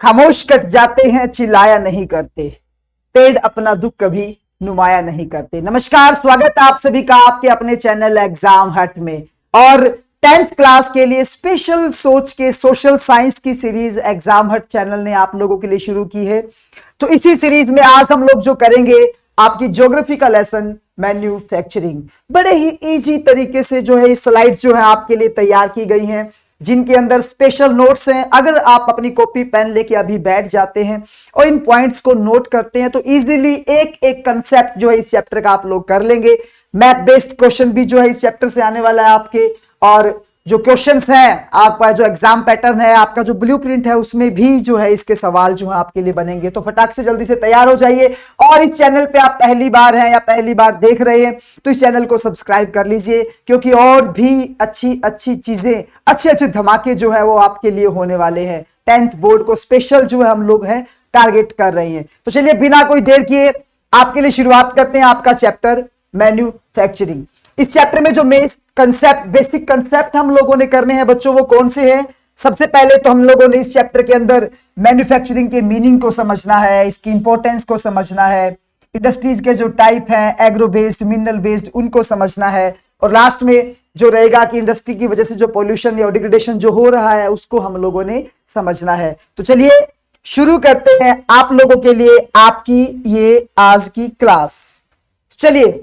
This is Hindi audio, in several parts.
खामोश कट जाते हैं, चिल्लाया नहीं करते, पेड़ अपना दुख कभी नुमाया नहीं करते। नमस्कार, स्वागत है आप सभी का आपके अपने चैनल एग्जाम हट में। और 10th क्लास के लिए स्पेशल सोच के सोशल साइंस की सीरीज एग्जाम हट चैनल ने आप लोगों के लिए शुरू की है। तो इसी सीरीज में आज हम लोग जो करेंगे आपकी ज्योग्राफी का लेसन मैन्युफैक्चरिंग। बड़े ही इजी तरीके से जो है स्लाइड्स जो है आपके लिए तैयार की गई हैं, जिनके अंदर स्पेशल नोट्स हैं। अगर आप अपनी कॉपी पेन लेके अभी बैठ जाते हैं और इन पॉइंट्स को नोट करते हैं तो इजीली एक एक कंसेप्ट जो है इस चैप्टर का आप लोग कर लेंगे। मैथ बेस्ड क्वेश्चन भी जो है इस चैप्टर से आने वाला है आपके, और जो क्वेश्चंस हैं आपका जो एग्जाम पैटर्न है, आपका जो ब्लूप्रिंट है, उसमें भी जो है इसके सवाल जो है आपके लिए बनेंगे। तो फटाक से जल्दी से तैयार हो जाइए। और इस चैनल पे आप पहली बार हैं या पहली बार देख रहे हैं तो इस चैनल को सब्सक्राइब कर लीजिए, क्योंकि और भी अच्छी अच्छी चीजें, अच्छे अच्छे धमाके जो है वो आपके लिए होने वाले हैं। 10th बोर्ड को स्पेशल जो है हम लोग हैं टारगेट कर रहे हैं। तो चलिए बिना कोई देर किए आपके लिए शुरुआत करते हैं आपका चैप्टर मैन्युफैक्चरिंग। इस चैप्टर में जो बेसिक कंसेप्ट हम लोगों ने करने हैं बच्चों, वो कौन से हैं? सबसे पहले तो हम लोगों ने इस चैप्टर के अंदर मैन्युफैक्चरिंग के मीनिंग को समझना है, इसकी इंपॉर्टेंस को समझना है, इंडस्ट्रीज के जो टाइप हैं एग्रो बेस्ड, मिनरल बेस्ड, उनको समझना है, और लास्ट में जो रहेगा कि इंडस्ट्री की वजह से जो पॉल्यूशन या डिग्रेडेशन जो हो रहा है उसको हम लोगों ने समझना है। तो चलिए शुरू करते हैं आप लोगों के लिए आपकी ये आज की क्लास। चलिए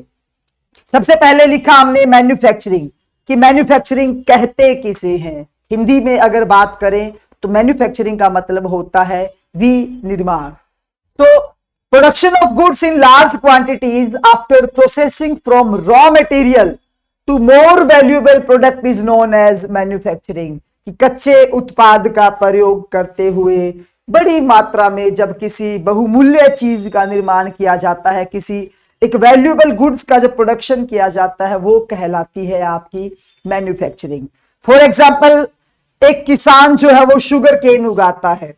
सबसे पहले लिखा हमने मैन्युफैक्चरिंग, कि मैन्युफैक्चरिंग कहते किसे हैं। हिंदी में अगर बात करें तो मैन्युफैक्चरिंग का मतलब होता है विनिर्माण। तो production of goods in large quantities after processing from raw material to more valuable product is known as manufacturing. कि कच्चे उत्पाद का प्रयोग करते हुए बड़ी मात्रा में जब किसी बहुमूल्य चीज का निर्माण किया जाता है, किसी एक वैल्यूएबल गुड्स का जब प्रोडक्शन किया जाता है, वो कहलाती है आपकी मैन्युफैक्चरिंग। फॉर एग्जांपल, एक किसान जो है वो शुगर केन उगाता है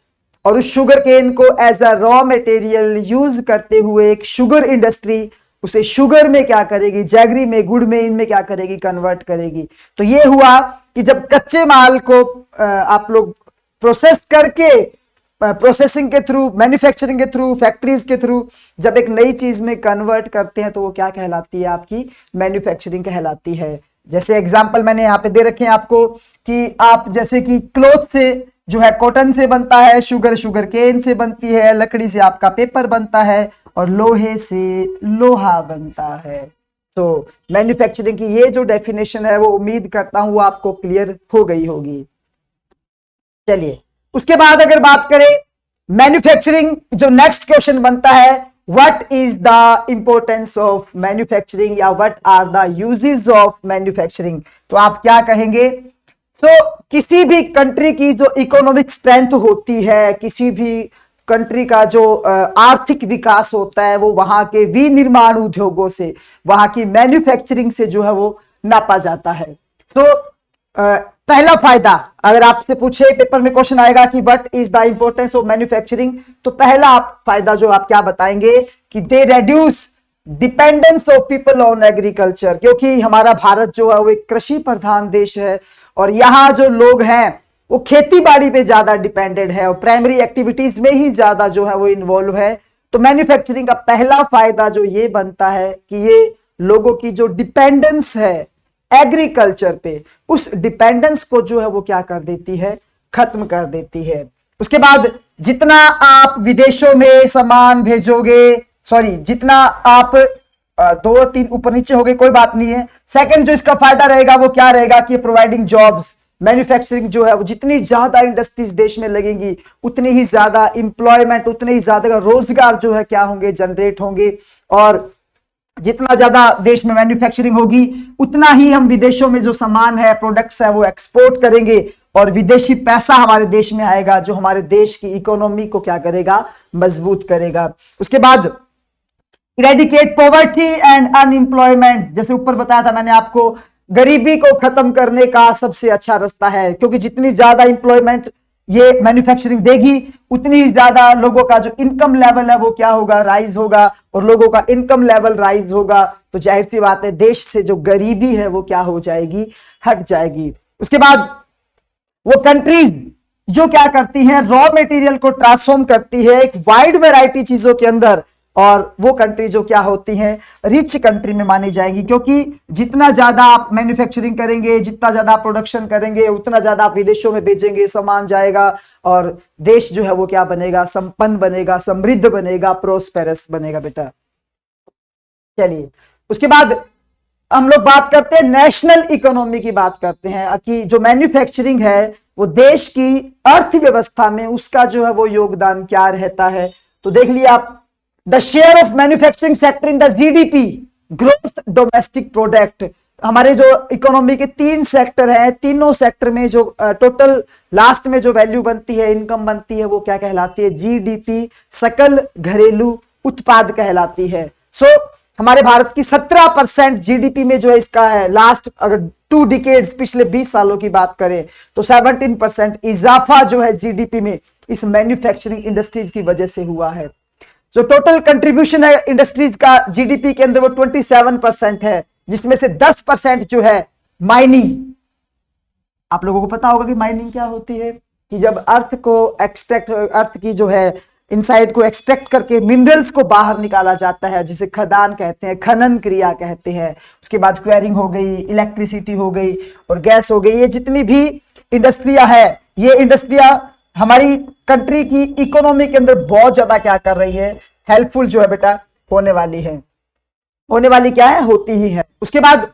और उस शुगर केन को as a raw material use करते हुए एक शुगर इंडस्ट्री उसे शुगर में क्या करेगी, जैगरी में, गुड़ में, इनमें क्या करेगी, कन्वर्ट करेगी। तो ये हुआ कि जब कच्चे माल को आप लोग प्रोसेस करके, प्रोसेसिंग के थ्रू, मैन्युफैक्चरिंग के थ्रू, फैक्ट्रीज के थ्रू जब एक नई चीज में कन्वर्ट करते हैं तो वो क्या कहलाती है, आपकी मैन्युफैक्चरिंग कहलाती है। जैसे एग्जांपल मैंने यहाँ पे दे रखे हैं आपको, कि आप जैसे कि क्लॉथ से जो है कॉटन से बनता है, शुगर केन से बनती है, लकड़ी से आपका पेपर बनता है, और लोहे से लोहा बनता है। तो मैन्युफैक्चरिंग की ये जो डेफिनेशन है वो उम्मीद करता हूं आपको क्लियर हो गई होगी। चलिए उसके बाद अगर बात करें मैन्युफैक्चरिंग, जो नेक्स्ट क्वेश्चन बनता है, what is the importance of manufacturing या what are the uses of manufacturing. तो आप क्या कहेंगे? किसी भी कंट्री की जो इकोनॉमिक स्ट्रेंथ होती है, किसी भी कंट्री का जो आर्थिक विकास होता है, वो वहां के विनिर्माण उद्योगों से, वहां की मैन्युफैक्चरिंग से जो है वो नापा जाता है। पहला फायदा, अगर आपसे पूछे पेपर में क्वेश्चन आएगा कि what is the importance of manufacturing, तो पहला आप फायदा जो आप क्या बताएंगे कि they reduce dependence of people on agriculture. क्योंकि हमारा भारत जो है वो एक कृषि प्रधान देश है और यहाँ जो लोग हैं वो खेती बाड़ी पे ज्यादा डिपेंडेंट है और प्राइमरी एक्टिविटीज में ही ज्यादा जो है वो इन्वॉल्व है। तो मैन्युफैक्चरिंग का पहला फायदा जो ये बनता है कि ये लोगों की जो डिपेंडेंस है एग्रीकल्चर पे, उस डिपेंडेंस को जो है वो क्या कर देती है, खत्म कर देती है। उसके बाद जितना आप विदेशों में सामान भेजोगे, जितना आप 2-3 ऊपर नीचे हो गए कोई बात नहीं है। सेकंड जो इसका फायदा रहेगा वो क्या रहेगा कि प्रोवाइडिंग जॉब्स। मैन्युफैक्चरिंग जो है वो जितनी ज्यादा इंडस्ट्रीज देश में लगेंगी उतनी ही ज्यादा इंप्लॉयमेंट, उतने ही ज्यादा रोजगार जो है क्या होंगे, जनरेट होंगे। और जितना ज्यादा देश में मैन्युफैक्चरिंग होगी उतना ही हम विदेशों में जो सामान है, प्रोडक्ट्स है, वो एक्सपोर्ट करेंगे और विदेशी पैसा हमारे देश में आएगा, जो हमारे देश की इकोनॉमी को क्या करेगा, मजबूत करेगा। उसके बाद इरेडिकेट पॉवर्टी एंड अनएम्प्लॉयमेंट, जैसे ऊपर बताया था मैंने आपको, गरीबी को खत्म करने का सबसे अच्छा रास्ता है। क्योंकि जितनी ज्यादा इंप्लॉयमेंट ये मैन्युफैक्चरिंग देगी उतनी ज्यादा लोगों का जो इनकम लेवल है वो क्या होगा, राइज होगा। और लोगों का इनकम लेवल राइज होगा तो जाहिर सी बात है देश से जो गरीबी है वो क्या हो जाएगी, हट जाएगी। उसके बाद वो कंट्रीज जो क्या करती हैं, रॉ मटेरियल को ट्रांसफॉर्म करती है एक वाइड वैरायटी चीजों के अंदर, और वो कंट्री जो क्या होती हैं, रिच कंट्री में मानी जाएंगी, क्योंकि जितना ज्यादा आप मैन्युफैक्चरिंग करेंगे, जितना ज्यादा आप प्रोडक्शन करेंगे, उतना ज्यादा आप विदेशों में भेजेंगे, सामान जाएगा, और देश जो है वो क्या बनेगा, संपन्न बनेगा, समृद्ध बनेगा, प्रोस्पेरस बनेगा बेटा। चलिए, उसके बाद हम लोग बात करते हैं नेशनल इकोनॉमी की, बात करते हैं कि जो मैन्युफैक्चरिंग है वो देश की अर्थव्यवस्था में उसका जो है वो योगदान क्या रहता है। तो देख लिया आप, the share of manufacturing sector in the GDP, growth domestic product. हमारे जो इकोनॉमी के 3 सेक्टर हैं, तीनों सेक्टर में जो टोटल लास्ट में जो वैल्यू बनती है, इनकम बनती है, वो क्या कहलाती है, जीडीपी, सकल घरेलू उत्पाद कहलाती है। सो हमारे भारत की 17% जीडीपी में जो है इसका है, लास्ट अगर 2 डिकेड्स पिछले 20 सालों की बात करें तो 17% इजाफा जो है जीडीपी में इस मैन्युफैक्चरिंग इंडस्ट्रीज की वजह से हुआ है। जो टोटल कंट्रीब्यूशन है इंडस्ट्रीज का जीडीपी के अंदर वो 27% है, जिसमें से 10% जो है माइनिंग। आप लोगों को पता होगा कि माइनिंग क्या होती है, कि जब अर्थ को एक्सट्रैक्ट, अर्थ की जो है इनसाइड को एक्सट्रैक्ट करके मिनरल्स को बाहर निकाला जाता है, जिसे खदान कहते हैं, खनन क्रिया कहते हैं। उसके बाद क्वेरिंग हो गई, इलेक्ट्रिसिटी हो गई और गैस हो गई। ये जितनी भी इंडस्ट्रियां है, ये इंडस्ट्रियां हमारी कंट्री की इकोनॉमी के अंदर बहुत ज्यादा क्या कर रही है, हेल्पफुल जो है बेटा होने वाली है, होने वाली क्या है, होती ही है। उसके बाद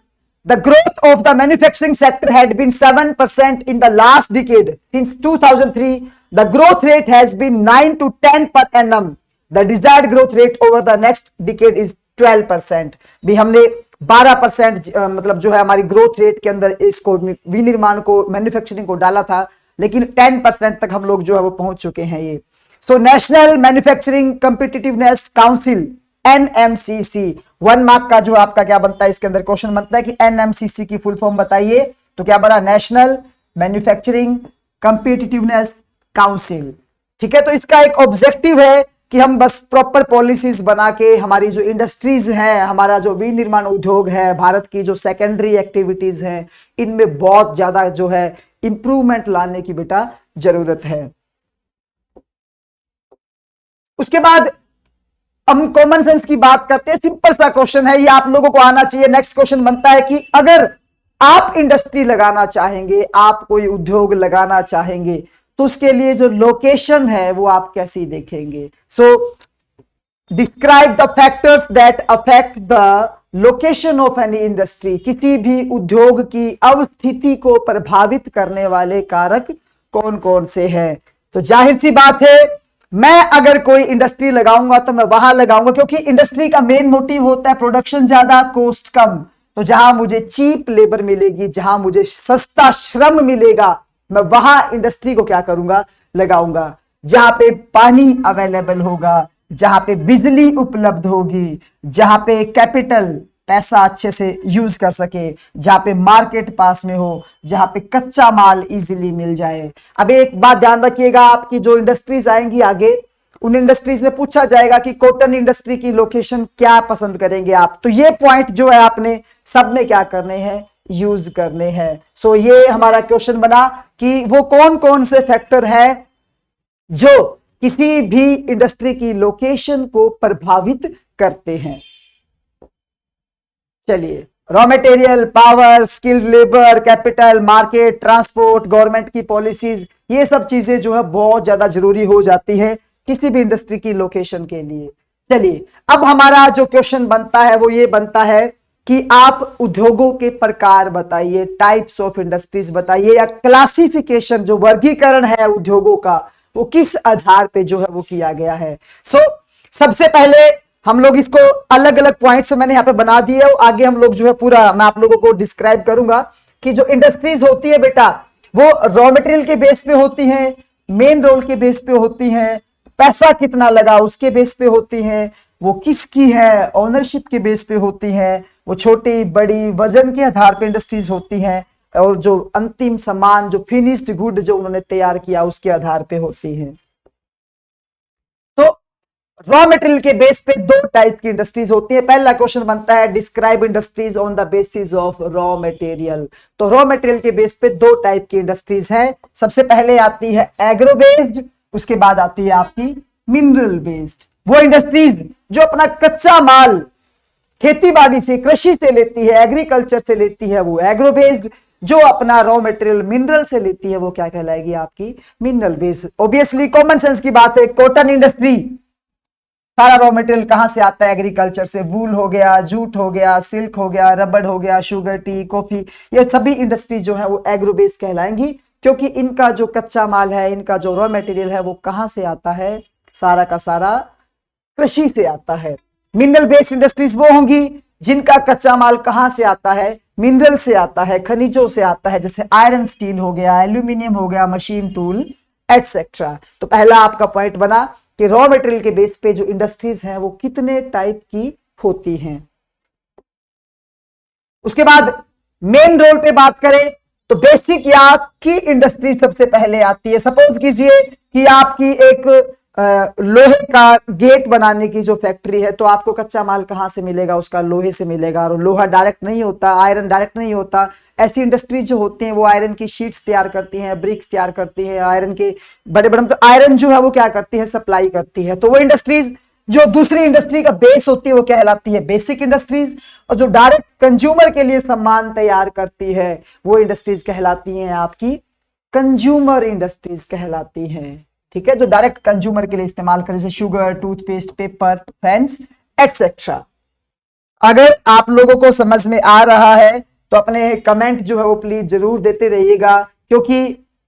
the growth of the manufacturing sector had been 7% in the last decade. Since 2003 the growth rate has been 9 to 10 per annum. The desired growth rate over the next decade is 12%. भी हमने 12% मतलब जो है हमारी ग्रोथ रेट के अंदर इसको विनिर्माण को, मैन्युफैक्चरिंग को डाला था, लेकिन 10% तक हम लोग जो है वो पहुंच चुके हैं ये। So national manufacturing competitiveness council, NMCC, 1 mark का जो आपका क्या बनता है, इसके अंदर क्वेश्चन बनता है कि एनएमसीसी की फुल फॉर्म बताइए। तो क्या बना, नेशनल मैन्युफैक्चरिंग कॉम्पिटिटिवनेस काउंसिल। ठीक है, तो इसका एक ऑब्जेक्टिव है कि हम बस प्रॉपर पॉलिसीज बना के हमारी जो इंडस्ट्रीज हैं, हमारा जो विनिर्माण उद्योग है, भारत की जो सेकेंडरी एक्टिविटीज हैं, इनमें बहुत ज्यादा जो है इंप्रूवमेंट लाने की बेटा जरूरत है। उसके बाद हम कॉमन सेंस की बात करते हैं। सिंपल सा क्वेश्चन है, ये आप लोगों को आना चाहिए। नेक्स्ट क्वेश्चन बनता है कि अगर आप इंडस्ट्री लगाना चाहेंगे, आप कोई उद्योग लगाना चाहेंगे, तो उसके लिए जो लोकेशन है वो आप कैसी देखेंगे। So describe the factors that affect the location of any industry. किसी भी उद्योग की अवस्थिति को प्रभावित करने वाले कारक कौन कौन से हैं। तो जाहिर सी बात है, मैं अगर कोई इंडस्ट्री लगाऊंगा तो मैं वहां लगाऊंगा, क्योंकि इंडस्ट्री का मेन मोटिव होता है प्रोडक्शन ज्यादा, कोस्ट कम। तो जहां मुझे चीप लेबर मिलेगी, जहां मुझे सस्ता श्रम मिलेगा, मैं वहां इंडस्ट्री को क्या करूंगा, लगाऊंगा। जहां पे पानी अवेलेबल होगा, जहां पे बिजली उपलब्ध होगी, जहां पे कैपिटल पैसा अच्छे से यूज कर सके, जहां पे मार्केट पास में हो, जहां पे कच्चा माल इजीली मिल जाए। अब एक बात ध्यान रखिएगा, आपकी जो इंडस्ट्रीज आएंगी आगे, उन इंडस्ट्रीज में पूछा जाएगा कि कॉटन इंडस्ट्री की लोकेशन क्या पसंद करेंगे आप। तो ये पॉइंट जो है आपने सब में क्या करने हैं, यूज करने हैं। सो ये हमारा क्वेश्चन बना कि वो कौन कौन से फैक्टर हैं जो किसी भी इंडस्ट्री की लोकेशन को प्रभावित करते हैं। चलिए, raw material, power, skilled labour, capital, market, transport, government की पॉलिसीज, ये सब चीजें जो है बहुत ज्यादा जरूरी हो जाती है किसी भी इंडस्ट्री की लोकेशन के लिए। चलिए, अब हमारा जो क्वेश्चन बनता है वो ये बनता है कि आप उद्योगों के प्रकार बताइए, टाइप्स ऑफ इंडस्ट्रीज बताइए, या क्लासिफिकेशन जो वर्गीकरण है उद्योगों का वो किस आधार पे जो है वो किया गया है। सो सबसे पहले हम लोग इसको अलग अलग पॉइंट्स मैंने यहाँ पे बना दिए, आगे हम लोग जो है पूरा मैं आप लोगों को डिस्क्राइब करूंगा कि जो इंडस्ट्रीज होती है बेटा वो रॉ मटेरियल के बेस पे होती हैं, मेन रोल के बेस पे होती हैं, पैसा कितना लगा उसके बेस पे होती हैं, वो किसकी है ओनरशिप के बेस पे होती हैं, वो छोटी बड़ी वजन के आधार पे इंडस्ट्रीज होती हैं, और जो अंतिम सामान जो फिनिश्ड गुड जो उन्होंने तैयार किया उसके आधार पे होती हैं। तो रॉ मटेरियल के बेस पे दो टाइप की इंडस्ट्रीज होती है। पहला क्वेश्चन बनता है describe industries on the basis of raw material. तो रॉ मटेरियल के बेस पे दो टाइप की इंडस्ट्रीज हैं। सबसे पहले आती है एग्रो बेस्ड, उसके बाद आती है आपकी मिनरल बेस्ड। वो इंडस्ट्रीज जो अपना कच्चा माल खेती बाड़ी से, कृषि से लेती है, एग्रीकल्चर से लेती है, वो एग्रो बेस्ड। जो अपना रॉ मटेरियल मिनरल से लेती है वो क्या कहलाएगी आपकी mineral based. Obviously common sense की बात है, कॉटन इंडस्ट्री सारा रॉ मटेरियल कहां से आता है एग्रीकल्चर से। वूल हो गया, जूट हो गया, सिल्क हो गया, रबड़ हो गया, शुगर, टी, कॉफी, ये सभी इंडस्ट्री जो है वो एग्रो बेस्ड कहलाएंगी, क्योंकि इनका जो कच्चा माल है, इनका जो रॉ मटेरियल है वो कहां से आता है, सारा का सारा कृषि से आता है। मिनरल बेस्ड इंडस्ट्रीज वो होंगी जिनका कच्चा माल कहां से आता है, मिनरल से आता है, खनिजों से आता है, जैसे आयरन स्टील हो गया, एल्यूमिनियम हो गया, मशीन टूल एटसेट्रा। तो पहला आपका पॉइंट बना कि रॉ मटेरियल के बेस पे जो इंडस्ट्रीज हैं वो कितने टाइप की होती हैं। उसके बाद मेन रोल पे बात करें तो बेसिक या की इंडस्ट्री सबसे पहले आती है। सपोज कीजिए कि आपकी एक लोहे का गेट बनाने की जो फैक्ट्री है, तो आपको कच्चा माल कहां से मिलेगा, उसका लोहे से मिलेगा। और लोहा डायरेक्ट नहीं होता, आयरन डायरेक्ट नहीं होता। ऐसी इंडस्ट्रीज जो होती हैं वो आयरन की शीट्स तैयार करती हैं, ब्रिक्स तैयार करती हैं, आयरन के बड़े बड़े, तो आयरन जो है वो क्या करती है, सप्लाई करती है। तो वो इंडस्ट्रीज जो दूसरी इंडस्ट्री का बेस होती है वो कहलाती है बेसिक इंडस्ट्रीज, और जो डायरेक्ट कंज्यूमर के लिए सामान तैयार करती है वो इंडस्ट्रीज कहलाती हैं आपकी कंज्यूमर इंडस्ट्रीज कहलाती हैं। ठीक है, जो डायरेक्ट कंज्यूमर के लिए इस्तेमाल करें, जैसे sugar, toothpaste, paper, pens etcetera. अगर आप लोगों को समझ में आ रहा है तो अपने कमेंट जो है वो प्लीज जरूर देते रहिएगा, क्योंकि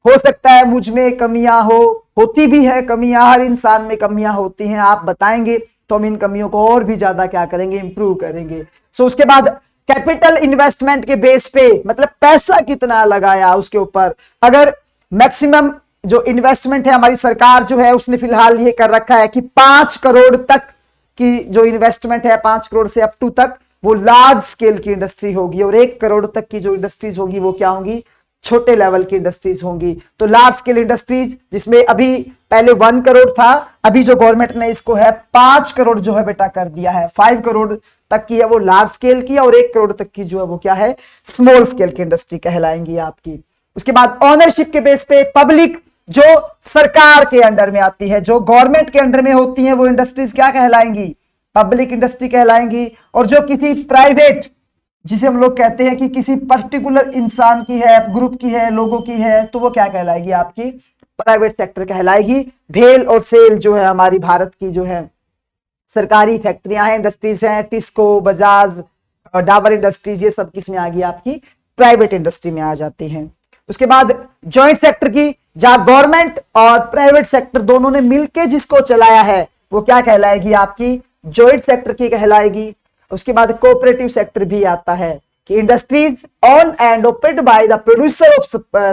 हो सकता है मुझ में कमियां होती भी है कमियां, हर इंसान में कमियां होती हैं। आप बताएंगे तो हम इन कमियों को और भी ज्यादा क्या करेंगे, इंप्रूव करेंगे। सो उसके बाद कैपिटल इन्वेस्टमेंट के बेस पे, मतलब पैसा कितना लगाया उसके ऊपर। अगर मैक्सिमम जो इन्वेस्टमेंट है, हमारी सरकार जो है उसने फिलहाल ये कर रखा है कि 5 करोड़ तक की जो इन्वेस्टमेंट है, 5 करोड़ से अप टू तक, वो लार्ज स्केल की इंडस्ट्री होगी, और 1 करोड़ तक की जो इंडस्ट्रीज होगी वो क्या होंगी, छोटे लेवल की इंडस्ट्रीज होंगी। तो लार्ज स्केल इंडस्ट्रीज जिसमें अभी पहले 1 करोड़ था, अभी जो गवर्नमेंट ने इसको है 5 करोड़ जो है बेटा कर दिया है। 5 करोड़ तक की है वो लार्ज स्केल की, और 1 करोड़ तक की जो है वो क्या है, स्मॉल स्केल की इंडस्ट्री कहलाएंगी आपकी। उसके बाद ऑनरशिप के बेस पे पब्लिक जो सरकार के अंडर में आती है, जो गवर्नमेंट के अंडर में होती है, वो इंडस्ट्रीज क्या कहलाएंगी, पब्लिक इंडस्ट्री कहलाएंगी। और जो किसी प्राइवेट, जिसे हम लोग कहते हैं कि किसी पर्टिकुलर इंसान की है, ग्रुप की है, लोगों की है, तो वो क्या कहलाएगी, आपकी प्राइवेट सेक्टर कहलाएगी। भेल और सेल जो है हमारी भारत की जो है सरकारी फैक्ट्रियां हैं, इंडस्ट्रीज हैं, टिस्को, बजाज, डाबर इंडस्ट्रीज, ये सब किस में आ गई, आपकी प्राइवेट इंडस्ट्री में आ जाती हैं। उसके बाद जॉइंट सेक्टर की, जहां गवर्नमेंट और प्राइवेट सेक्टर दोनों ने मिलकर जिसको चलाया है वो क्या कहलाएगी, आपकी जॉइंट सेक्टर की कहलाएगी। उसके बाद कोऑपरेटिव सेक्टर भी आता है कि industries on and operated by the producer of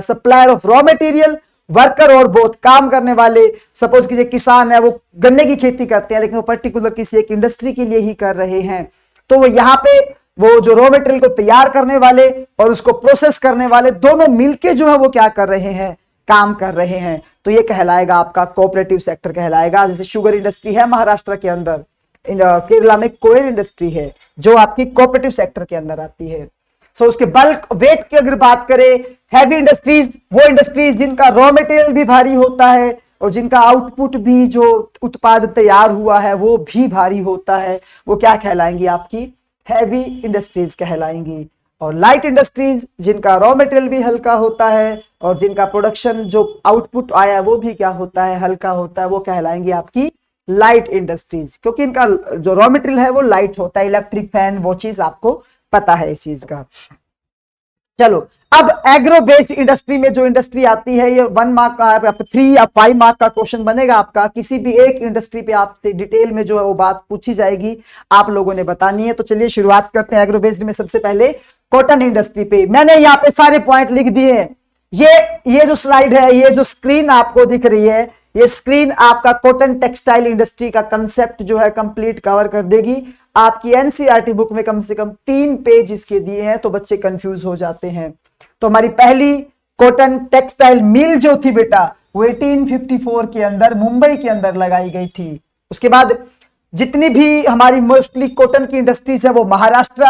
supplier of raw material, worker और बोथ, काम करने वाले। सपोज कीजिए किसान है, वो गन्ने की खेती करते हैं, लेकिन वो पर्टिकुलर किसी एक इंडस्ट्री के लिए ही कर रहे हैं, तो वो यहाँ पे वो जो रॉ मटेरियल को तैयार करने वाले और उसको प्रोसेस करने वाले दोनों मिलके जो है वो क्या कर रहे हैं, काम कर रहे हैं। तो ये कहलाएगा आपका कोऑपरेटिव सेक्टर कहलाएगा। जैसे शुगर इंडस्ट्री है महाराष्ट्र के अंदर, केरला में कोयल इंडस्ट्री है जो आपकी कोऑपरेटिव सेक्टर के अंदर आती है। सो उसके बल्क वेट की अगर बात करें, हैवी इंडस्ट्रीज वो इंडस्ट्रीज जिनका रॉ मटेरियल भी भारी होता है और जिनका आउटपुट भी, जो उत्पाद तैयार हुआ है वो भी भारी होता है, वो क्या कहलाएंगी, आपकी हैवी इंडस्ट्रीज कहलाएंगी। और लाइट इंडस्ट्रीज जिनका रॉ मटेरियल भी हल्का होता है और जिनका प्रोडक्शन जो आउटपुट आया वो भी क्या होता है, हल्का होता है, वो कहलाएंगी आपकी लाइट इंडस्ट्रीज, क्योंकि इनका जो रॉ मटेरियल है वो लाइट होता है। इलेक्ट्रिक फैन, वो चीज आपको पता है इस चीज का। चलो अब एग्रो बेस्ड इंडस्ट्री में जो इंडस्ट्री आती है, ये 1 मार्क का, 3 या 5 मार्क का क्वेश्चन बनेगा आपका। किसी भी एक इंडस्ट्री पे आपसे डिटेल में जो है वो बात पूछी जाएगी, आप लोगों ने बतानी है। तो चलिए शुरुआत करते हैं एग्रो बेस्ड में। सबसे पहले कॉटन इंडस्ट्री पे मैंने यहाँ पे सारे पॉइंट लिख दिए हैं। ये जो स्लाइड है, ये जो स्क्रीन आपको दिख रही है, ये स्क्रीन आपका कॉटन टेक्सटाइल इंडस्ट्री का कंसेप्ट जो है कंप्लीट कवर कर देगी। आपकी एनसीईआरटी बुक में कम से कम 3 पेज इसके दिए हैं, तो बच्चे कंफ्यूज हो जाते हैं। तो हमारी पहली कॉटन टेक्सटाइल मिल जो थी बेटा, वो 1854 के अंदर मुंबई के अंदर लगाई गई थी। उसके बाद जितनी भी हमारी मोस्टली कॉटन की इंडस्ट्रीज है वो महाराष्ट्र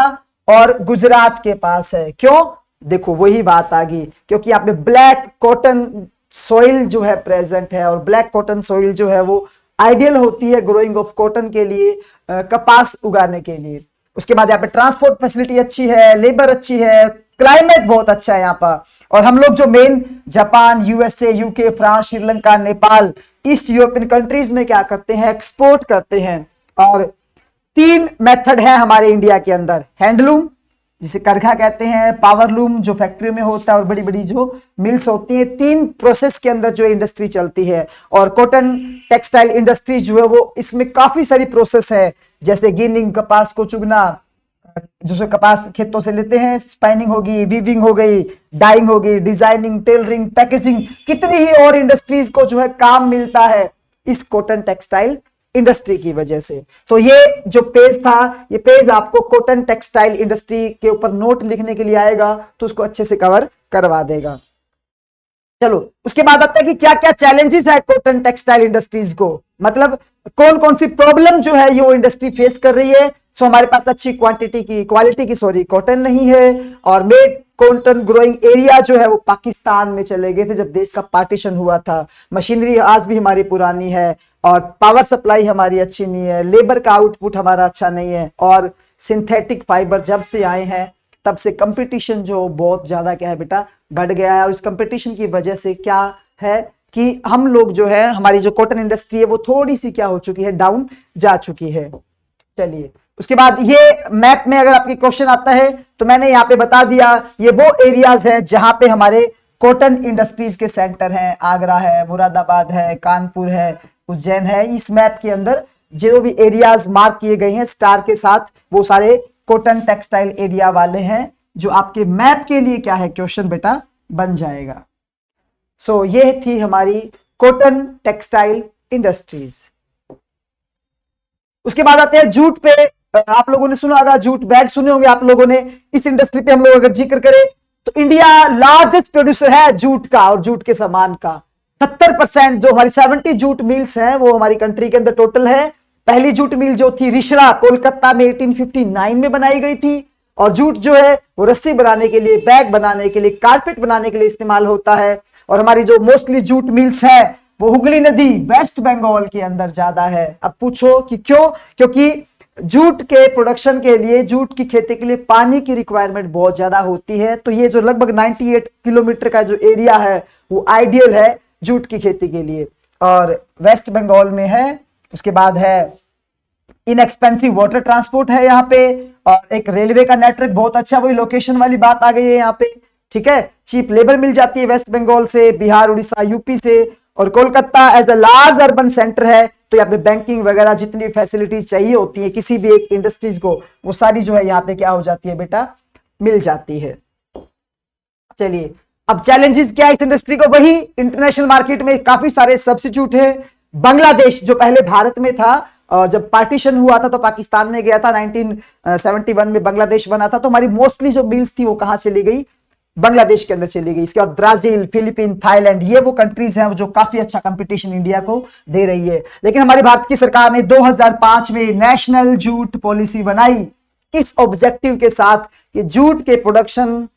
और गुजरात के पास है। क्यों? देखो वही बात आ गई, क्योंकि यहाँ पे ब्लैक कॉटन सॉइल जो है प्रेजेंट है, और ब्लैक कॉटन सॉइल जो है वो आइडियल होती है ग्रोइंग ऑफ कॉटन के लिए, कपास उगाने के लिए। उसके बाद यहाँ पे ट्रांसपोर्ट फैसिलिटी अच्छी है, लेबर अच्छी है, क्लाइमेट बहुत अच्छा है यहाँ पर। और हम लोग जो main Japan, USA, UK, France, Sri Lanka, Nepal, east European countries में क्या करते हैं, एक्सपोर्ट करते हैं। और 3 मेथड है हमारे इंडिया के अंदर, हैंडलूम जिसे करघा कहते हैं, पावरलूम जो फैक्ट्री में होता है, और बड़ी बड़ी जो मिल्स होती हैं। 3 प्रोसेस के अंदर जो इंडस्ट्री चलती है। और कॉटन टेक्सटाइल इंडस्ट्री जो है वो इसमें काफी सारी प्रोसेस है, जैसे गिनिंग, कपास को चुगना, जिससे कपास खेतों से लेते हैं, स्पाइनिंग होगी, वीविंग हो गई, डाइंग होगी, डिजाइनिंग, टेलरिंग, पैकेजिंग, कितनी ही और इंडस्ट्रीज को जो है काम मिलता है इस कॉटन टेक्सटाइल इंडस्ट्री की वजह से। तो ये जो पेज था, ये पेज आपको कॉटन टेक्सटाइल इंडस्ट्री के ऊपर नोट लिखने के लिए आएगा, तो उसको अच्छे से कवर करवा देगा। चलो उसके बाद आता है कि क्या क्या चैलेंजेस है कॉटन टेक्सटाइल इंडस्ट्रीज को, मतलब कौन कौन सी प्रॉब्लम जो है ये वो इंडस्ट्री फेस कर रही है। सो हमारे पास अच्छी क्वालिटी की कॉटन नहीं है, और मेड कॉटन ग्रोइंग एरिया जो है वो पाकिस्तान में चले गए थे जब देश का पार्टीशन हुआ था। मशीनरी आज भी हमारी पुरानी है, और पावर सप्लाई हमारी अच्छी नहीं है, लेबर का आउटपुट हमारा अच्छा नहीं है, और सिंथेटिक फाइबर जब से आए हैं तब से कंपटीशन जो बहुत ज्यादा क्या है बेटा बढ़ गया है। और इस कंपटीशन की वजह से क्या है कि हम लोग जो है, हमारी जो कॉटन इंडस्ट्री है वो थोड़ी सी क्या हो चुकी है, डाउन जा चुकी है। चलिए उसके बाद ये मैप में अगर आपके क्वेश्चन आता है तो मैंने यहाँ पे बता दिया, ये वो एरियाज है जहां पे हमारे कॉटन इंडस्ट्रीज के सेंटर हैं। आगरा है, मुरादाबाद है, कानपुर है, उज्जैन है। इस मैप के अंदर जो भी एरियाज मार्क किए गए हैं स्टार के साथ, वो सारे कॉटन टेक्सटाइल एरिया वाले हैं, जो आपके मैप के लिए क्या है क्वेश्चन बेटा बन जाएगा। सो ये थी हमारी कॉटन टेक्सटाइल इंडस्ट्रीज। उसके बाद आते हैं जूट पे। आप लोगों ने सुना होगा, जूट बैग सुने होंगे आप लोगों ने। इस इंडस्ट्री पे हम लोग अगर जिक्र करें तो इंडिया लार्जेस्ट प्रोड्यूसर है जूट का और जूट के सामान का। 70% जो हमारी 70 जूट मिल्स हैं वो हमारी कंट्री के अंदर टोटल है। पहली जूट मिल जो थी रिश्रा, कोलकाता में 1859 में बनाई गई थी। और जूट जो है वो रस्सी बनाने के लिए, बैग बनाने के लिए, कारपेट बनाने के लिए इस्तेमाल होता है। और हमारी जो मोस्टली जूट मिल्स है वो हुगली नदी वेस्ट बंगाल के अंदर ज्यादा है। अब पूछो कि क्यों? क्योंकि जूट के प्रोडक्शन के लिए, जूट की खेती के लिए पानी की रिक्वायरमेंट बहुत ज्यादा होती है। तो ये जो लगभग 98 किलोमीटर का जो एरिया है वो आइडियल है जूट की खेती के लिए, और वेस्ट बंगाल में है। उसके बाद है इनएक्सपेंसिव वाटर ट्रांसपोर्ट है यहाँ पे, और एक रेलवे का नेटवर्क बहुत अच्छा, वही लोकेशन वाली बात आ गई है यहाँ पे। ठीक है, चीप लेबर मिल जाती है वेस्ट बंगाल से, बिहार, उड़ीसा, यूपी से। और Kolkata as a large urban center है, तो यहाँ पे बैंकिंग वगैरह जितनी फैसिलिटीज चाहिए होती है किसी भी एक इंडस्ट्रीज को, वो सारी जो है यहाँ पे क्या हो जाती है बेटा, मिल जाती है। चलिए अब चैलेंजेस क्या है इस इंडस्ट्री को, वही इंटरनेशनल मार्केट में काफी सारे सब्स्टिट्यूट है। बांग्लादेश जो पहले भारत में था, और जब पार्टीशन हुआ था तो पाकिस्तान में गया था, 1971 में बांग्लादेश बना था। तो हमारी मोस्टली जो मिल्स थी वो कहां चली गई, बांग्लादेश के अंदर चली गई। इसके बाद ब्राजील, फिलीपीन, थाईलैंड, ये वो कंट्रीज हैं जो काफी अच्छा कंपटीशन इंडिया को दे रही है। लेकिन हमारी भारत की सरकार ने 2005 में नेशनल जूट पॉलिसी बनाई इस ऑब्जेक्टिव के साथ कि जूट के प्रोडक्शन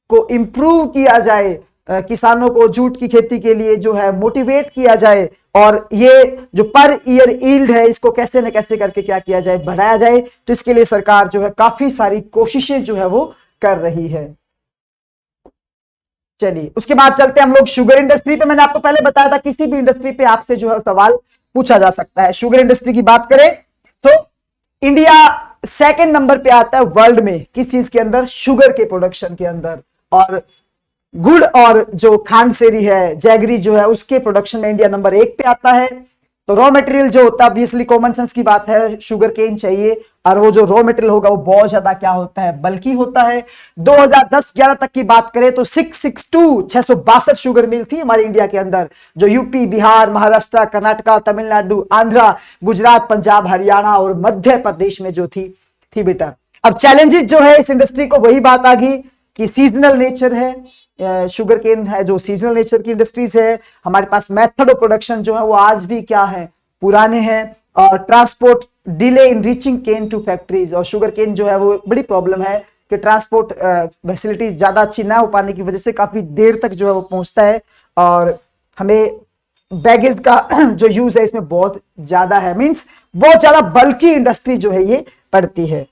को इंप्रूव किया जाए, किसानों को जूट की खेती के लिए जो है मोटिवेट किया जाए, और ये जो पर ईयर यील्ड है इसको कैसे न कैसे करके क्या किया जाए, बढ़ाया जाए। तो इसके लिए सरकार जो है काफी सारी कोशिशें जो है वो कर रही है। चलिए उसके बाद चलते हैं हम लोग शुगर इंडस्ट्री पे। मैंने आपको पहले बताया था किसी भी इंडस्ट्री पे आपसे जो है सवाल पूछा जा सकता है। शुगर इंडस्ट्री की बात करें तो इंडिया सेकंड नंबर पे आता है वर्ल्ड में, किस चीज के अंदर, शुगर के प्रोडक्शन के अंदर। और गुड़ और जो खांडसेरी है, जैगरी जो है, उसके प्रोडक्शन में इंडिया नंबर 1 पे आता है। तो रॉ मटेरियल जो होता है, ऑब्वियसली कॉमन सेंस की बात है, शुगर केन चाहिए, और वो जो रॉ मटेरियल होगा वो बहुत ज्यादा क्या होता है, बल्कि होता है। 2010-11 तक की बात करें तो 662 शुगर मिल थी हमारे इंडिया के अंदर, जो यूपी, बिहार, महाराष्ट्र, कर्नाटका, तमिलनाडु, आंध्रा, गुजरात, पंजाब, हरियाणा और मध्य प्रदेश में जो थी बेटा। अब चैलेंजेस जो है इस इंडस्ट्री को, वही बात आ गई कि सीजनल नेचर है, शुगर केन है जो सीजनल नेचर की इंडस्ट्रीज है। हमारे पास मेथड ऑफ प्रोडक्शन जो है वो आज भी क्या है, पुराने हैं। और transport delay in reaching cane to factories, और शुगर केन जो है वो बड़ी प्रॉब्लम है कि ट्रांसपोर्ट फैसिलिटी ज्यादा अच्छी ना हो पाने की वजह से काफी देर तक जो है वो पहुंचता है, और हमें बैगेज का जो यूज है इसमें बहुत ज्यादा है, मींस बहुत ज्यादा बल्कि इंडस्ट्री जो है ये पड़ती है।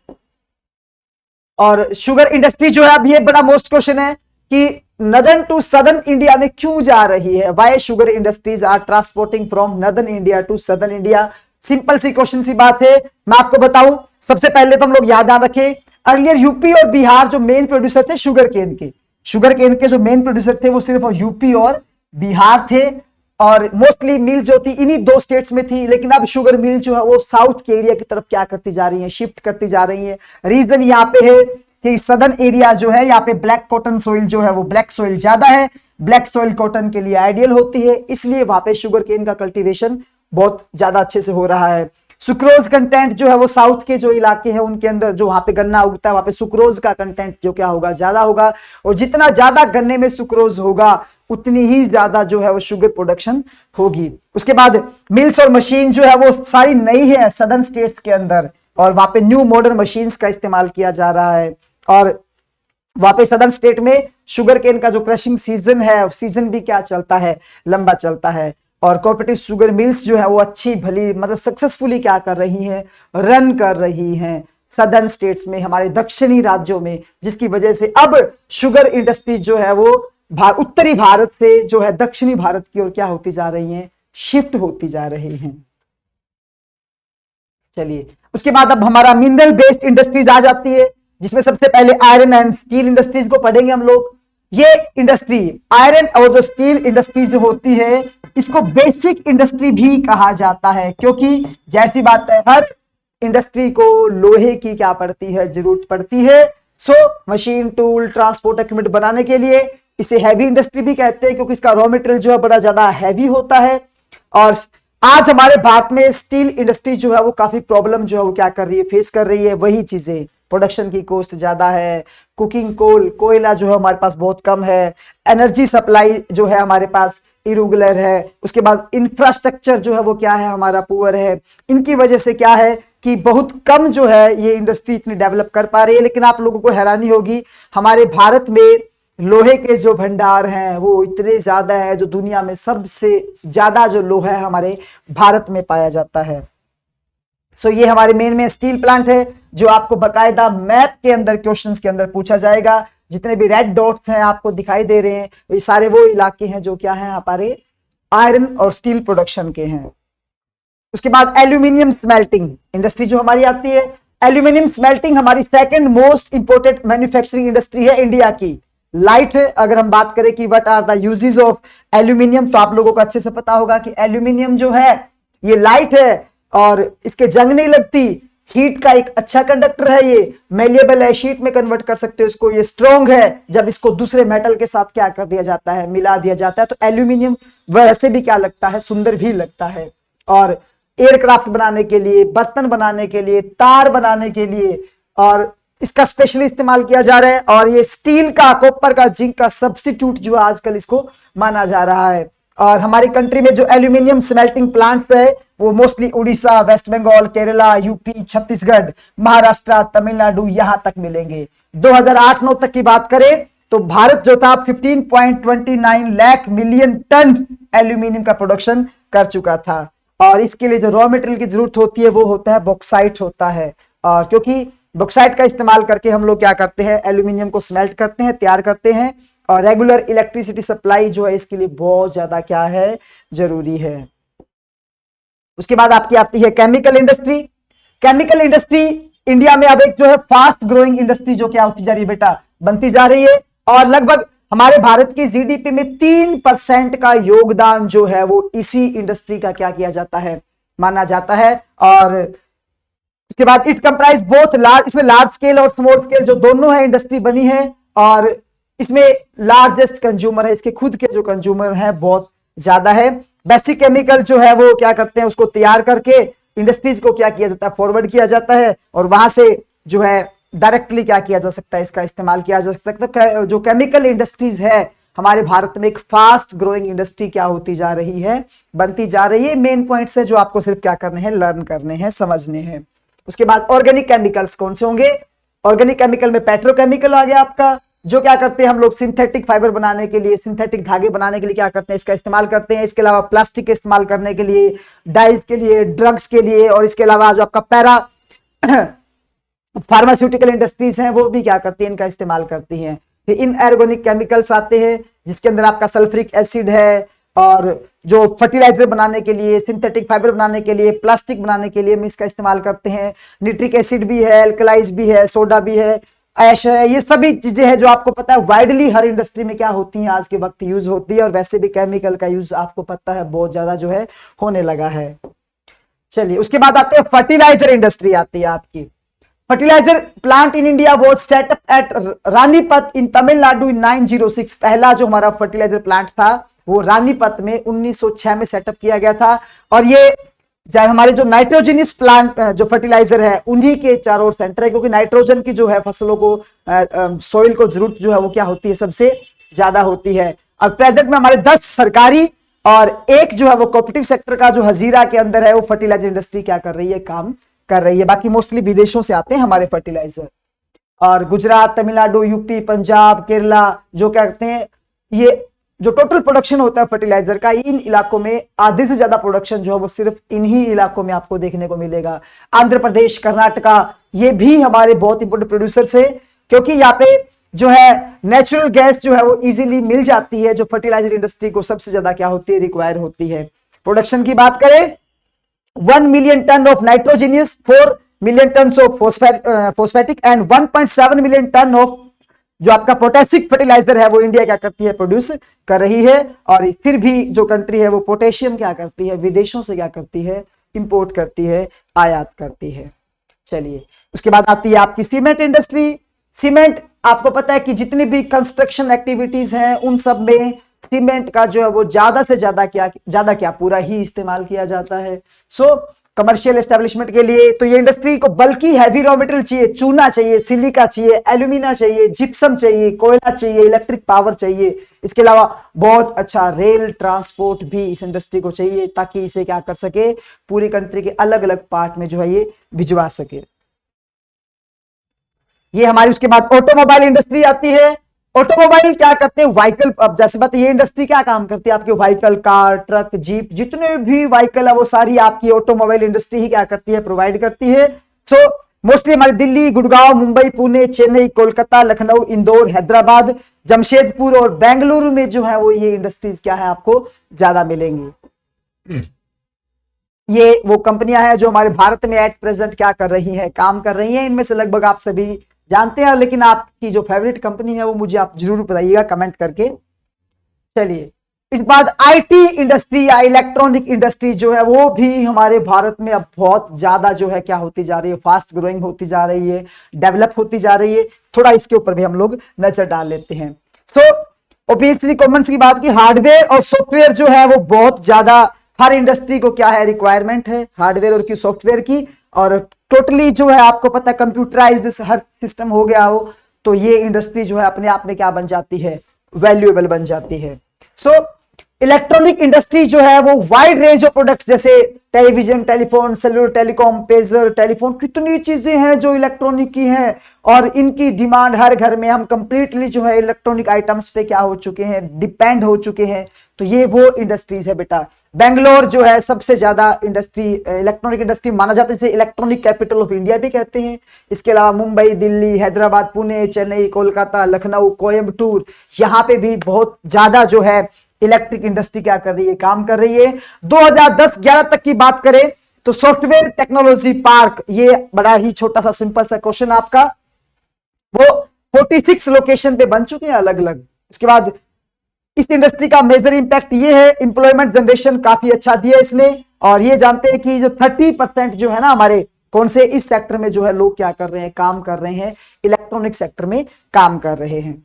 और शुगर इंडस्ट्री जो है, अब ये बड़ा मोस्ट क्वेश्चन है कि नदर्न टू सदर्न इंडिया में क्यों जा रही है, why sugar industries are transporting from northern India to southern India. Simple सी क्वेश्चन सी बात है, मैं आपको बताऊं। सबसे पहले तो हम लोग याद रखें, अर्लियर यूपी और बिहार जो मेन प्रोड्यूसर थे शुगर केन के जो मेन प्रोड्यूसर थे वो सिर्फ यूपी और बिहार थे, और मोस्टली मिल जो थी इन्हीं दो स्टेट्स में थी। लेकिन अब शुगर मिल जो है वो साउथ के एरिया की तरफ क्या करती जा रही है, शिफ्ट करती जा रही है। रीजन यहाँ पे है कि सदर्न एरिया जो है यहाँ पे ब्लैक कॉटन सोइल जो है वो ब्लैक सोइल ज्यादा है, ब्लैक सोइल कॉटन के लिए आइडियल होती है, इसलिए वहां पे शुगर केन का कल्टीवेशन बहुत ज्यादा अच्छे से हो रहा है। सुक्रोज कंटेंट जो है वो साउथ के जो इलाके हैं उनके अंदर, जो वहां पे गन्ना उगता है वहां पे सुक्रोज का कंटेंट जो क्या होगा, ज्यादा होगा, और जितना ज्यादा गन्ने में सुक्रोज होगा उतनी ही ज्यादा जो है वो शुगर प्रोडक्शन होगी। उसके बाद मिल्स और मशीन जो है वो सारी नई है सदर्न स्टेट्स के अंदर, और वहां पे न्यू मॉडर्न मशीन्स का इस्तेमाल किया जा रहा है। और वहां पे सदर्न स्टेट में शुगर केन का जो क्रशिंग सीजन है, सीजन भी क्या चलता है, लंबा चलता है। और कोऑपरेटिव शुगर मिल्स जो है वो अच्छी भली मतलब सक्सेसफुली क्या कर रही हैं, रन कर रही हैं सदर्न स्टेट्स में, हमारे दक्षिणी राज्यों में, जिसकी वजह से अब शुगर इंडस्ट्री जो है वो उत्तरी भारत से जो है दक्षिणी भारत की ओर क्या होती जा रही हैं, शिफ्ट होती जा रही हैं। चलिए, उसके बाद अब हमारा मिनरल बेस्ड इंडस्ट्रीज आ जाती है, जिसमें सबसे पहले आयरन एंड स्टील इंडस्ट्रीज को पढ़ेंगे हम लोग। ये इंडस्ट्री आयरन और जो स्टील इंडस्ट्री जो होती है इसको बेसिक इंडस्ट्री भी कहा जाता है, क्योंकि जैसी बात है हर इंडस्ट्री को लोहे की क्या पड़ती है, जरूरत पड़ती है। So machine tool transport equipment बनाने के लिए इसे हैवी इंडस्ट्री भी कहते हैं, क्योंकि इसका रॉ मटेरियल जो है बड़ा ज्यादा हैवी होता है। और आज हमारे भारत में स्टील इंडस्ट्री जो है वो काफी प्रॉब्लम जो है वो क्या कर रही है, फेस कर रही है। वही चीजें, प्रोडक्शन की कॉस्ट ज्यादा है, कुकिंग कोयला जो है हमारे पास बहुत कम है, एनर्जी सप्लाई जो है हमारे पास इरेगुलर है, उसके बाद इंफ्रास्ट्रक्चर जो है वो क्या है हमारा पुअर है। इनकी वजह से क्या है कि बहुत कम जो है ये इंडस्ट्री इतनी डेवलप कर पा रही है। लेकिन आप लोगों को हैरानी होगी, हमारे भारत में लोहे के जो भंडार हैं वो इतने ज्यादा है, जो दुनिया में सबसे ज्यादा जो लोहा है हमारे भारत में पाया जाता है। सो ये हमारे मेन में स्टील प्लांट है, जो आपको बकायदा मैप के अंदर क्वेश्चंस के अंदर पूछा जाएगा। जितने भी रेड डॉट्स हैं आपको दिखाई दे रहे हैं, ये सारे वो इलाके हैं जो क्या है हमारे आयरन और स्टील प्रोडक्शन के हैं। उसके बाद एल्यूमिनियम स्मेल्टिंग इंडस्ट्री जो हमारी आती है। एल्यूमिनियम स्मेल्टिंग हमारी second most important manufacturing industry है इंडिया की। लाइट है, अगर हम बात करें कि what are the uses of aluminium, तो आप लोगों को अच्छे से पता होगा कि एल्यूमिनियम जो है ये लाइट है और इसके जंग नहीं लगती, हीट का एक अच्छा कंडक्टर है, ये मेलिएबल है, शीट में कन्वर्ट कर सकते हो इसको, ये स्ट्रॉन्ग है जब इसको दूसरे मेटल के साथ क्या कर दिया जाता है, मिला दिया जाता है। तो एल्यूमिनियम वैसे भी क्या लगता है, सुंदर भी लगता है। और एयरक्राफ्ट बनाने के लिए, बर्तन बनाने के लिए, तार बनाने के लिए, और इसका स्पेशली इस्तेमाल किया जा रहा है। और ये स्टील का, कॉपर का, जिंक का सब्स्टिट्यूट जो आजकल इसको माना जा रहा है। और हमारी कंट्री में जो एल्यूमिनियम स्मेल्टिंग प्लांट्स है वो mostly Orissa, west Bengal, Kerala, UP, Chhattisgarh, Maharashtra, Tamil Nadu यहां तक मिलेंगे। 2008-9 तक की बात करें तो भारत जो था 15.29 लाख मिलियन टन एल्यूमिनियम का प्रोडक्शन कर चुका था। और इसके लिए जो रॉ मटेरियल की जरूरत होती है वो होता है बॉक्साइट होता है। और क्योंकि बॉक्साइट का इस्तेमाल करके हम लोग क्या करते हैं, एल्यूमिनियम को स्मेल्ट करते हैं, तैयार करते हैं। और रेगुलर इलेक्ट्रिसिटी सप्लाई जो है इसके लिए बहुत ज्यादा क्या है, जरूरी है। उसके बाद आपकी आती है chemical industry. Chemical industry India में अब एक जो है फास्ट ग्रोइंग इंडस्ट्री जो क्या होती जा रही है बेटा, बनती जा रही है। और लगभग हमारे भारत की जीडीपी में 3% का योगदान जो है वो इसी इंडस्ट्री का क्या किया जाता है, माना जाता है। और उसके बाद इट कंप्राइज बोथ लार्ज, इसमें लार्ज स्केल और स्मॉल स्केल जो दोनों है इंडस्ट्री बनी है। और इसमें लार्जेस्ट कंज्यूमर है, इसके खुद के जो कंज्यूमर है बहुत ज्यादा है। बेसिक केमिकल जो है वो क्या करते हैं, उसको तैयार करके इंडस्ट्रीज को क्या किया जाता है, फॉरवर्ड किया जाता है। और वहां से जो है डायरेक्टली क्या किया जा सकता है, इसका इस्तेमाल किया जा सकता है। जो केमिकल इंडस्ट्रीज है हमारे भारत में एक फास्ट ग्रोइंग इंडस्ट्री क्या होती जा रही है, बनती जा रही है। मेन पॉइंट्स है जो आपको सिर्फ क्या करने हैं, लर्न करने हैं, समझने हैं। उसके बाद ऑर्गेनिक केमिकल्स कौन से होंगे? ऑर्गेनिक केमिकल में पेट्रोकेमिकल आ गया आपका, जो क्या करते हैं हम लोग सिंथेटिक फाइबर बनाने के लिए, सिंथेटिक धागे बनाने के लिए क्या करते हैं, इसका इस्तेमाल करते हैं। इसके अलावा प्लास्टिक के इस्तेमाल करने के लिए, डाइज के लिए, ड्रग्स के लिए, और इसके अलावा जो आपका पैरा फार्मास्यूटिकल इंडस्ट्रीज हैं वो भी क्या करती हैं, इनका इस्तेमाल करती हैं। फिर इनऑर्गेनिक केमिकल्स आते हैं जिसके अंदर आपका सल्फ्यूरिक एसिड है, और जो फर्टिलाइजर बनाने के लिए, सिंथेटिक फाइबर बनाने के लिए, प्लास्टिक बनाने के लिए हम इसका इस्तेमाल करते हैं। निट्रिक एसिड भी है, एल्कलाइज भी है, सोडा भी है, ऐश है। ये सभी चीजें हैं जो आपको पता है वाइडली हर इंडस्ट्री में क्या होती हैं, आज के वक्त यूज होती है। और वैसे भी केमिकल का यूज आपको पता है बहुत ज्यादा जो है होने लगा है। चलिए उसके बाद आते हैं फर्टिलाइजर इंडस्ट्री आती है आपकी। Fertilizer plant in India was setup at Ranipet in Tamil Nadu in 906। पहला जो हमारा फर्टिलाइजर प्लांट था वो रानीपत में 1906 में सेटअप किया गया था। और ये हमारे जो नाइट्रोजनियस प्लांट जो फर्टिलाइजर है उन्हीं के चारों ओर सेंटर है, क्योंकि नाइट्रोजन की जो है फसलों को सोइल को जरूरत जो है वो क्या होती है, सबसे ज्यादा होती है। और प्रेजेंट में हमारे 10 सरकारी और एक जो है वो कोऑपरेटिव सेक्टर का जो हजीरा के अंदर है वो फर्टिलाइजर इंडस्ट्री क्या कर रही है, काम कर रही है। बाकी मोस्टली विदेशों से आते हैं हमारे फर्टिलाइजर। और गुजरात, तमिलनाडु, यूपी, पंजाब, केरला जो क्या करते हैं, ये जो टोटल प्रोडक्शन होता है फर्टिलाइजर का, इन इलाकों में आधे से ज्यादा प्रोडक्शन जो है वो सिर्फ इन्हीं इलाकों में आपको देखने को मिलेगा। आंध्र प्रदेश, कर्नाटका, ये भी हमारे बहुत इंपॉर्टेंट प्रोड्यूसर्स है, क्योंकि यहाँ पे जो है नेचुरल गैस जो है वो इजीली मिल जाती है, जो फर्टिलाइजर इंडस्ट्री को सबसे ज्यादा क्या होती है, रिक्वायर होती है। प्रोडक्शन की बात करें, 1 million ton of nitrogenous, 4 million ton of phosphatic and 1.7 million ton of जो आपका पोटेशिक फर्टिलाइजर है वो इंडिया क्या करती है, प्रोड्यूस कर रही है। और फिर भी जो कंट्री है वो पोटेशियम क्या करती है, विदेशों से क्या करती है, इंपोर्ट करती है, आयात करती है। चलिए उसके बाद आती है आपकी सीमेंट इंडस्ट्री। सीमेंट आपको पता है कि जितनी भी कंस्ट्रक्शन एक्टिविटीज हैं उन सब में सीमेंट का जो है वो ज्यादा से ज्यादा क्या पूरा ही इस्तेमाल किया जाता है। सो कमर्शियल एस्टेब्लिशमेंट के लिए तो ये इंडस्ट्री को बल्कि हैवी रॉ मटेरियल चाहिए, चूना चाहिए, सिलिका चाहिए, एल्यूमिना चाहिए, जिप्सम चाहिए, कोयला चाहिए, इलेक्ट्रिक पावर चाहिए। इसके अलावा बहुत अच्छा रेल ट्रांसपोर्ट भी इस इंडस्ट्री को चाहिए, ताकि इसे क्या कर सके, पूरी कंट्री के अलग अलग पार्ट में जो है ये भिजवा सके। ये हमारी उसके बाद ऑटोमोबाइल इंडस्ट्री आती है। ऑटोमोबाइल क्या करते हैं, व्हीकल। अब जैसे बात, ये इंडस्ट्री क्या काम करती है, आपके व्हीकल, कार, ट्रक, जीप, जितने भी व्हीकल है वो सारी आपकी ऑटोमोबाइल इंडस्ट्री ही क्या करती है, प्रोवाइड करती है। सो मोस्टली हमारे दिल्ली, गुड़गांव, मुंबई, पुणे, चेन्नई, कोलकाता, लखनऊ, इंदौर, हैदराबाद, जमशेदपुर और बेंगलुरु में जो है वो ये इंडस्ट्रीज क्या है आपको ज्यादा मिलेंगी। ये वो कंपनियां हैं जो हमारे भारत में एट प्रेजेंट क्या कर रही हैं, काम कर रही हैं। इनमें से लगभग आप सभी जानते हैं, लेकिन आपकी जो फेवरेट कंपनी है वो मुझे आप जरूर बताइएगा कमेंट करके। चलिए इस बाद आईटी इंडस्ट्री या इलेक्ट्रॉनिक इंडस्ट्री जो है वो भी हमारे भारत में अब बहुत ज्यादा जो है क्या होती जा रही है, फास्ट ग्रोइंग होती जा रही है, डेवलप होती जा रही है। थोड़ा इसके ऊपर भी हम लोग नजर डाल लेते हैं। सो ऑब्वियसली कॉमन की बात की, हार्डवेयर और सॉफ्टवेयर जो है वो बहुत ज्यादा हर इंडस्ट्री को क्या है, रिक्वायरमेंट है हार्डवेयर और की सॉफ्टवेयर की। और टोटली जो है आपको पता है कंप्यूटराइज्ड हर सिस्टम हो गया हो, तो ये इंडस्ट्री जो है अपने आप में क्या बन जाती है, वैल्यूएबल बन जाती है। सो इलेक्ट्रॉनिक इंडस्ट्री जो है वो वाइड रेंज ऑफ प्रोडक्ट्स जैसे television, telephone, cellular, telecom, pager, telephone, कितनी चीजें हैं जो इलेक्ट्रॉनिक की हैं, और इनकी डिमांड हर घर में, हम कंप्लीटली जो है इलेक्ट्रॉनिक आइटम्स पे क्या हो चुके हैं, डिपेंड हो चुके हैं। तो ये वो इंडस्ट्रीज है बेटा। बेंगलोर जो है सबसे ज्यादा इंडस्ट्री, इलेक्ट्रॉनिक इंडस्ट्री माना जाता है, इसे इलेक्ट्रॉनिक कैपिटल ऑफ इंडिया भी कहते हैं। इसके अलावा मुंबई, दिल्ली, हैदराबाद, पुणे, चेन्नई, कोलकाता, लखनऊ, कोयम्बटूर, यहाँ पे भी बहुत ज्यादा जो है इलेक्ट्रिक इंडस्ट्री क्या कर रही है, काम कर रही है। 2010-11 तक की बात करें तो सॉफ्टवेयर टेक्नोलॉजी पार्क, ये बड़ा ही छोटा सा सिंपल सा क्वेश्चन आपका, वो 46 लोकेशन पे बन चुके हैं अलग अलग। इसके बाद इस इंडस्ट्री का मेजर इंपैक्ट ये है, इंप्लॉयमेंट जनरेशन काफी अच्छा दिया इसने। और ये जानते हैं कि जो 30% जो है ना हमारे कौन से इस सेक्टर में जो है लोग क्या कर रहे हैं, काम कर रहे हैं, इलेक्ट्रॉनिक सेक्टर में काम कर रहे हैं।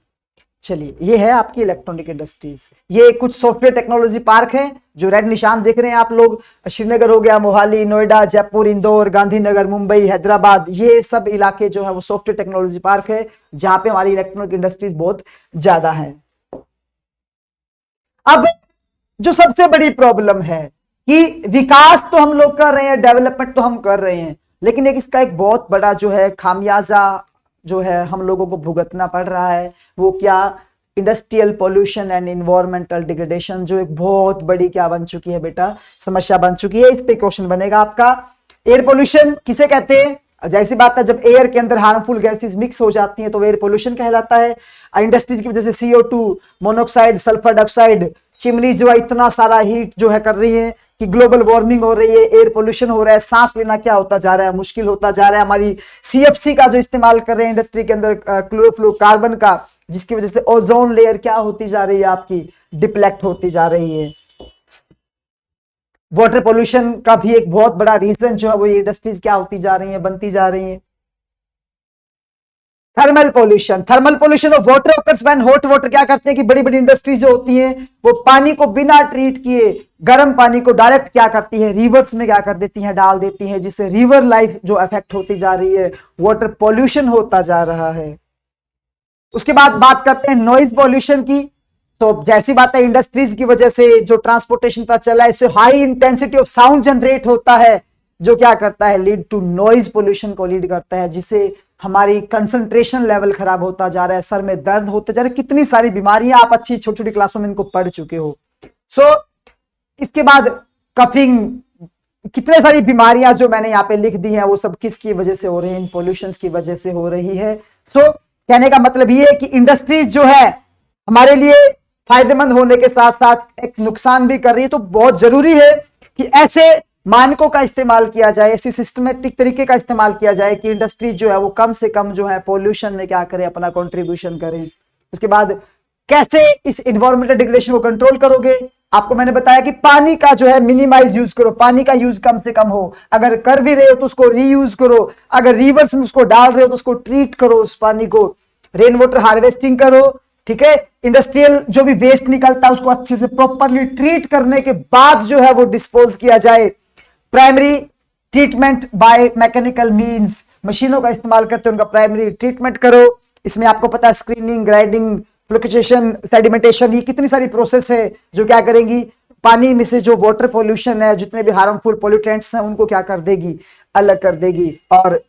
चलिए ये है आपकी इलेक्ट्रॉनिक इंडस्ट्रीज। ये कुछ सॉफ्टवेयर टेक्नोलॉजी पार्क है, जो रेड निशान देख रहे हैं आप लोग, श्रीनगर हो गया, मोहाली, नोएडा, जयपुर, इंदौर, गांधीनगर, मुंबई, हैदराबाद, ये सब इलाके जो है वो सॉफ्टवेयर टेक्नोलॉजी पार्क है, जहां पे हमारी इलेक्ट्रॉनिक इंडस्ट्रीज बहुत ज्यादा है। अब जो सबसे बड़ी प्रॉब्लम है कि विकास तो हम लोग कर रहे हैं, डेवलपमेंट तो हम कर रहे हैं, लेकिन इसका एक बहुत बड़ा जो है खामियाजा जो है हम लोगों को भुगतना पड़ रहा है। वो क्या? Industrial pollution and environmental degradation, जो एक बहुत बड़ी क्या बन चुकी है बेटा, समस्या बन चुकी है। इस पे क्वेश्चन बनेगा आपका। एयर पोल्यूशन किसे कहते हैं? जाहिर सी बात है, जब एयर के अंदर हार्मफुल गैसेस मिक्स हो जाती हैं तो एयर पोल्यूशन कहलाता है। इंडस्ट्रीज की वजह से CO2, monoxide, sulphur dioxide, chimneys जो है इतना सारा हीट जो है कर रही है कि ग्लोबल वार्मिंग हो रही है, एयर पोल्यूशन हो रहा है, सांस लेना क्या होता जा रहा है, मुश्किल होता जा रहा है। हमारी CFC का जो इस्तेमाल कर रहे हैं इंडस्ट्री के अंदर, क्लोरोफ्लोरोकार्बन का, जिसकी वजह से ओजोन लेयर क्या होती जा रही है आपकी, डिप्लेक्ट होती जा रही है। वाटर पोल्यूशन का भी एक बहुत बड़ा रीजन जो है वो इंडस्ट्रीज क्या होती जा रही है, बनती जा रही है। Thermal pollution of water occurs when hot water क्या करते हैं कि बड़ी बड़ी इंडस्ट्रीज जो होती हैं वो पानी को बिना ट्रीट किए गर्म पानी को डायरेक्ट क्या करती है, रिवर्स में क्या कर देती हैं, डाल देती हैं, जिससे रिवर लाइफ जो अफेक्ट होती जा रही है, वाटर पोल्यूशन होता जा रहा है। उसके बाद बात करते हैं नॉइज पोल्यूशन की। तो जैसी बात है, इंडस्ट्रीज की वजह से जो ट्रांसपोर्टेशन का चला है, इससे high intensity of sound generate होता है, जो क्या करता है, लीड टू नॉइज पोल्यूशन को लीड करता है, जिससे हमारी कंसंट्रेशन लेवल खराब होता जा रहा है, सर में दर्द होते जा रहा है, कितनी सारी बीमारियां आप अच्छी छोटी छोटी क्लासों में इनको पढ़ चुके हो। इसके बाद कफिंग, कितने सारी बीमारियां जो मैंने यहाँ पे लिख दी हैं वो सब किसकी वजह से हो रही है, इन पोल्यूशन की वजह से हो रही है। कहने का मतलब ये है कि इंडस्ट्रीज जो है हमारे लिए फायदेमंद होने के साथ साथ एक नुकसान भी कर रही है। तो बहुत जरूरी है कि ऐसे मानकों का इस्तेमाल किया जाए, ऐसी सिस्टमेटिक तरीके का इस्तेमाल किया जाए कि इंडस्ट्री जो है वो कम से कम जो है पोल्यूशन में क्या करे, अपना कंट्रीब्यूशन करें। उसके बाद कैसे इस इन्वायरमेंटल डिग्रेडेशन को कंट्रोल करोगे? आपको मैंने बताया कि पानी का जो है मिनिमाइज यूज करो, पानी का यूज कम से कम हो, अगर कर भी रहे हो तो उसको रीयूज करो, अगर रिवर्स में उसको डाल रहे हो तो उसको ट्रीट करो, उस पानी को रेन वाटर हार्वेस्टिंग करो, ठीक है। इंडस्ट्रियल जो भी वेस्ट निकलता है उसको अच्छे से प्रॉपरली ट्रीट करने के बाद जो है वो डिस्पोज किया जाए। Primary treatment by mechanical means, मशीनों का इस्तेमाल करते उनका प्राइमरी ट्रीटमेंट करो। इसमें आपको पता है स्क्रीनिंग, ग्राइंडिंग, फ्लोकेशन, सेडिमेंटेशन, ये कितनी सारी प्रोसेस है जो क्या करेंगी, पानी में से जो वाटर पोल्यूशन है, जितने भी हार्मफुल पोल्यूटेंट्स हैं उनको क्या कर देगी, अलग कर देगी। और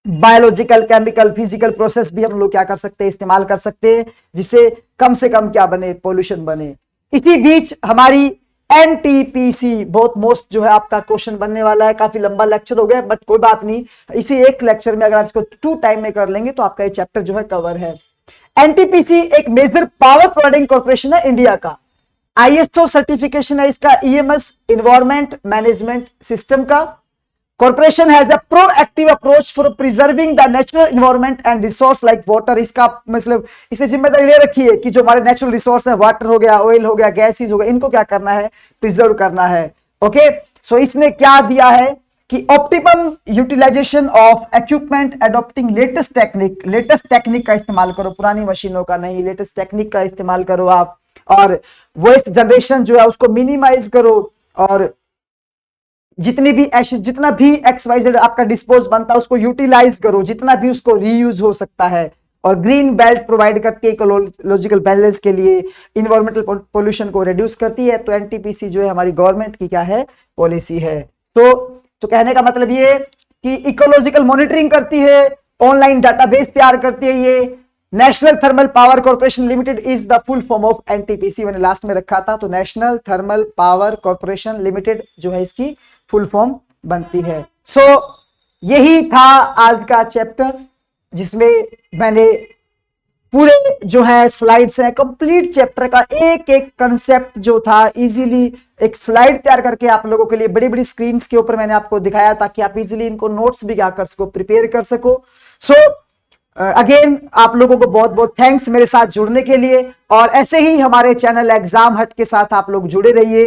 बायोलॉजिकल, केमिकल, फिजिकल प्रोसेस भी हम लोग क्या कर सकते हैं, इस्तेमाल कर सकते हैं, जिससे कम से कम क्या बने, पोल्यूशन बने। इसी बीच हमारी NTPC बहुत मोस्ट जो है आपका क्वेश्चन बनने वाला है। काफी लंबा लेक्चर हो गया बट कोई बात नहीं, इसी एक लेक्चर में अगर आप इसको 2 टाइम में कर लेंगे तो आपका ये चैप्टर जो है कवर है। NTPC एक मेजर पावर प्रोवाइडिंग कॉर्पोरेशन है इंडिया का। ISO सर्टिफिकेशन है इसका, EMS इन्वायरमेंट मैनेजमेंट सिस्टम का। Corporation has a proactive approach for preserving the natural environment and resource like water. इसका मतलब इसे जिम्मेदारी ले रखी है कि जो हमारे नेचुरल रिसोर्स है, वाटर हो गया, ऑयल हो गया, गैसेस हो गया, इनको क्या करना है, प्रिजर्व करना है। ओके, सो इसने क्या दिया है कि optimum utilization of equipment, adopting latest technique का इस्तेमाल करो, पुरानी मशीनों का नहीं, लेटेस्ट टेक्निक का इस्तेमाल करो आप। और वेस्ट जनरेशन जो है उसको मिनिमाइज करो, और जितनी भी एशेस, जितना भी XYZ आपका डिस्पोज बनता है उसको यूटिलाइज करो, जितना भी उसको रीयूज हो सकता है। और ग्रीन बेल्ट प्रोवाइड करती है इकोलॉजिकल बैलेंस के लिए, इन्वायरमेंटल पोल्यूशन को रिड्यूस करती है। तो NTPC जो है हमारी गवर्नमेंट की क्या है, पॉलिसी है। तो कहने का मतलब ये कि इकोलॉजिकल मॉनिटरिंग करती है, ऑनलाइन डाटाबेस तैयार करती है। ये national thermal power corporation limited is the full form of NTPC, मैंने लास्ट में रखा था। तो national thermal power corporation limited जो है इसकी फुल फॉर्म बनती है। यही था आज का चैप्टर, जिसमें मैंने पूरे जो है स्लाइड्स हैं, कंप्लीट चैप्टर का एक एक कंसेप्ट जो था इजीली एक स्लाइड तैयार करके आप लोगों के लिए बड़ी बड़ी स्क्रीन्स के ऊपर मैंने आपको दिखाया, ताकि आप इजीली इनको नोट्स भी क्या कर सको, प्रिपेयर कर सको। अगेन आप लोगों को बहुत बहुत थैंक्स मेरे साथ जुड़ने के लिए, और ऐसे ही हमारे चैनल एग्जाम हट के साथ आप लोग जुड़े रहिए।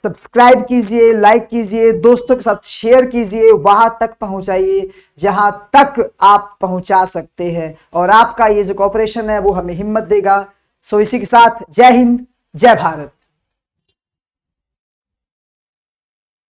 सब्सक्राइब कीजिए, लाइक कीजिए, दोस्तों के साथ शेयर कीजिए, वहां तक पहुंचाइए जहां तक आप पहुंचा सकते हैं, और आपका ये जो कॉपरेशन है वो हमें हिम्मत देगा। इसी के साथ जय हिंद, जय भारत।